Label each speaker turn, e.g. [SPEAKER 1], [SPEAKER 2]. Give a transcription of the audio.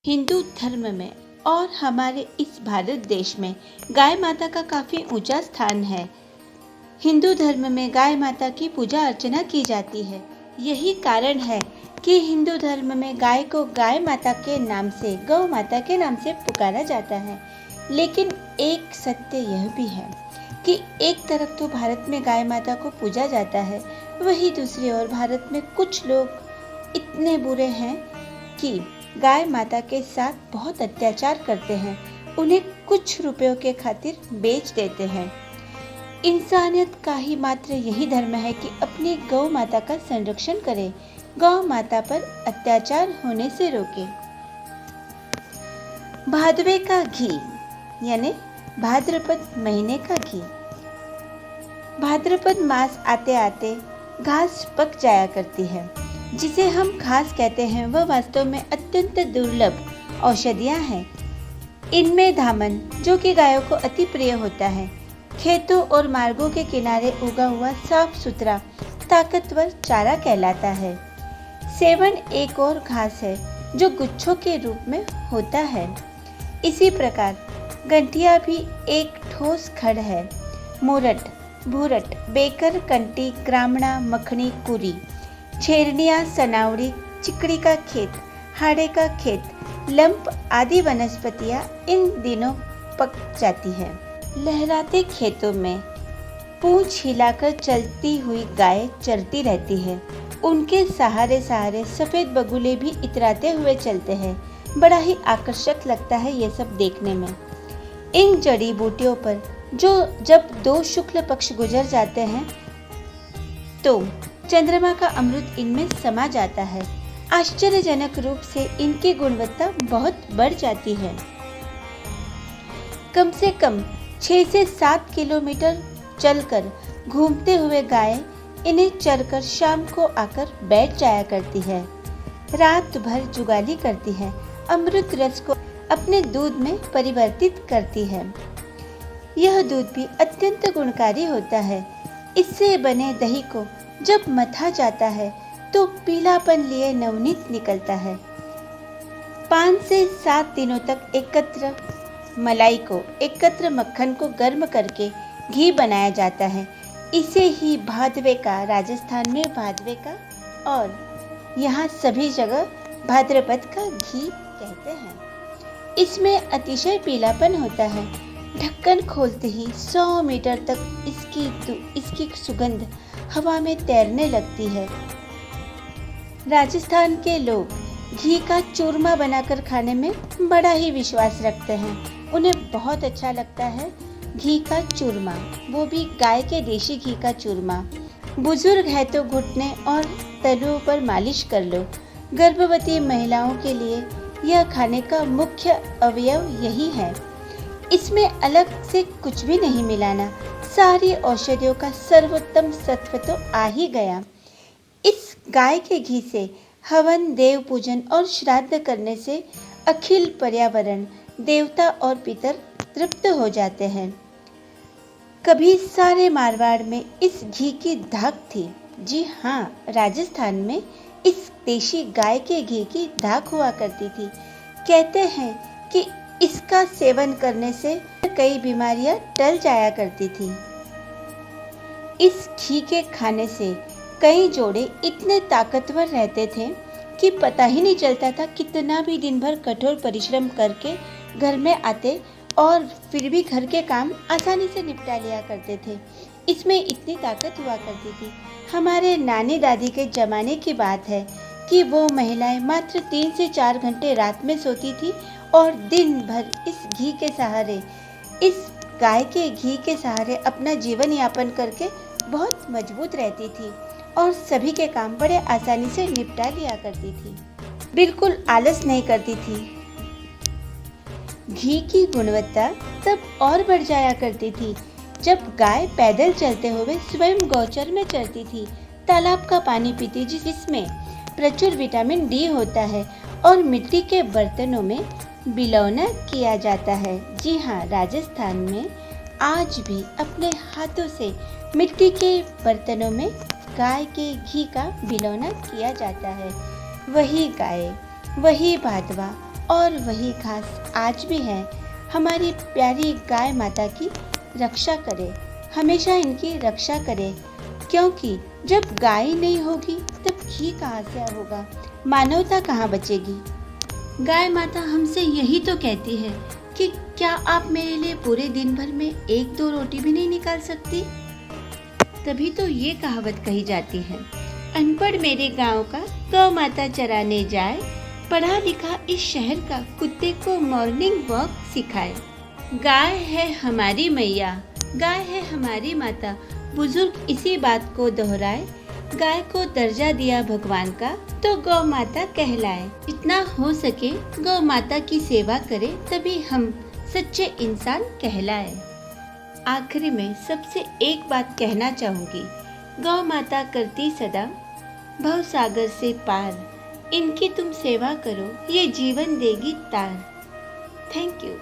[SPEAKER 1] हिंदू धर्म में और हमारे इस भारत देश में गाय माता का काफ़ी ऊंचा स्थान है। हिंदू धर्म में गाय माता की पूजा अर्चना की जाती है। यही कारण है कि हिंदू धर्म में गाय को गाय माता के नाम से, गौ माता के नाम से पुकारा जाता है। लेकिन एक सत्य यह भी है कि एक तरफ तो भारत में गाय माता को पूजा जाता है, वहीं दूसरी ओर भारत में कुछ लोग इतने बुरे हैं कि गाय माता के साथ बहुत अत्याचार करते हैं, उन्हें कुछ रुपयों के खातिर बेच देते हैं। इंसानियत का ही मात्र यही धर्म है कि अपनी गौ माता का संरक्षण करे, गौ माता पर अत्याचार होने से रोके। भादवे का घी यानी भाद्रपद महीने का घी। भाद्रपद मास आते आते घास पक जाया करती है। जिसे हम घास कहते हैं वह वास्तव में अत्यंत दुर्लभ औषधियाँ हैं। इनमें धामन, जो कि गायों को अति प्रिय होता है, खेतों और मार्गों के किनारे उगा हुआ साफ सुथरा ताकतवर चारा कहलाता है। सेवन एक और घास है जो गुच्छों के रूप में होता है। इसी प्रकार गंठिया भी एक ठोस खड़ है। मोरट, भूरट, बेकर, कंटी, ग्रामणा, मखनी, कुरी, छेरनिया, सनावड़ी, चिकड़ी का खेत, हाड़े का खेत, लंप आदि वनस्पतियां इन दिनों पक जाती है। लहराते खेतों में पूंछ हिलाकर चलती हुई गाय चरती रहती है। उनके सहारे सहारे सफेद बगुले भी इतराते हुए चलते हैं। बड़ा ही आकर्षक लगता है ये सब देखने में। इन जड़ी बूटियों पर जब दो शुक्ल पक्ष गुजर जाते हैं तो चंद्रमा का अमृत इनमें समा जाता है। आश्चर्यजनक रूप से इनकी गुणवत्ता बहुत बढ़ जाती है। कम से कम 6 से 7 किलोमीटर चलकर घूमते हुए गाय इन्हें चरकर शाम को आकर बैठ जाया करती है। रात भर जुगाली करती है, अमृत रस को अपने दूध में परिवर्तित करती है। यह दूध भी अत्यंत गुणकारी होता है। इससे बने दही को जब मथा जाता है तो पीलापन लिए नवनीत निकलता है। 5 से 7 दिनों तक एकत्र मक्खन को गर्म करके घी बनाया जाता है। इसे ही भादवे का, राजस्थान में भादवे का और यहाँ सभी जगह भाद्रपद का घी कहते हैं। इसमें अतिशय पीलापन होता है। ढक्कन खोलते ही 100 मीटर तक इसकी सुगंध हवा में तैरने लगती है। राजस्थान के लोग घी का चूरमा बनाकर खाने में बड़ा ही विश्वास रखते हैं। उन्हें बहुत अच्छा लगता है घी का चूरमा, वो भी गाय के देशी घी का चूरमा। बुजुर्ग है तो घुटने और तलुओं पर मालिश कर लो। गर्भवती महिलाओं के लिए यह खाने का मुख्य अवयव यही है। इसमें अलग से कुछ भी नहीं मिलाना। सारी औषधियों का सर्वोत्तम सत्व तो आ ही गया। इस गाय के घी से हवन, देव पूजन और श्राद्ध करने से अखिल पर्यावरण, देवता और पितर तृप्त हो जाते हैं। कभी सारे मारवाड़ में इस घी की धाक थी। जी हाँ, राजस्थान में इस देशी गाय के घी की धाक हुआ करती थी। कहते हैं कि इसका सेवन करने से कई बीमारियां टल जाया करती थी। इस घी के खाने से कई जोड़े इतने ताकतवर रहते थे कि पता ही नहीं चलता था कितना भी दिन भर कठोर परिश्रम करके घर में आते और फिर भी घर के काम आसानी से निपटा लिया करते थे। इसमें इतनी ताकत हुआ करती थी। हमारे नानी दादी के जमाने की बात है कि वो महिलाएं मात्र 3 से 4 घंटे रात में सोती थी और दिन भर इस घी के सहारे, इस गाय के घी के सहारे अपना जीवन यापन करके बहुत मजबूत रहती थी और सभी के काम बड़े आसानी से निपटा लिया करती थी। बिल्कुल आलस नहीं करती थी। घी की गुणवत्ता तब और बढ़ जाया करती थी जब गाय पैदल चलते हुए स्वयं गौचर में चरती थी, तालाब का पानी पीती जिसमें प्रचुर विटामिन डी होता है और मिट्टी के बर्तनों में बिलौना किया जाता है। जी हाँ, राजस्थान में आज भी अपने हाथों से मिट्टी के बर्तनों में गाय के घी का बिलौना किया जाता है। वही गाय, वही भादवा, और वही घास आज भी है। हमारी प्यारी गाय माता की रक्षा करे, हमेशा इनकी रक्षा करे, क्योंकि जब गाय नहीं होगी तब घी कहाँ से होगा, मानवता कहाँ बचेगी। गाय माता हमसे यही तो कहती है कि क्या आप मेरे लिए पूरे दिन भर में 1-2 रोटी भी नहीं निकाल सकती। तभी तो ये कहावत कही जाती है, अनपढ़ मेरे गांव का गौ माता चराने जाए, पढ़ा लिखा इस शहर का कुत्ते को मॉर्निंग वॉक सिखाए। गाय है हमारी मैया, गाय है हमारी माता, बुजुर्ग इसी बात को दोहराए। गाय को दर्जा दिया भगवान का तो गौ माता कहलाए। जितना हो सके गौ माता की सेवा करे, तभी हम सच्चे इंसान कहलाए। आखिरी में सबसे एक बात कहना चाहूँगी, गौ माता करती सदा भव सागर से पार, इनकी तुम सेवा करो, ये जीवन देगी तार। Thank you.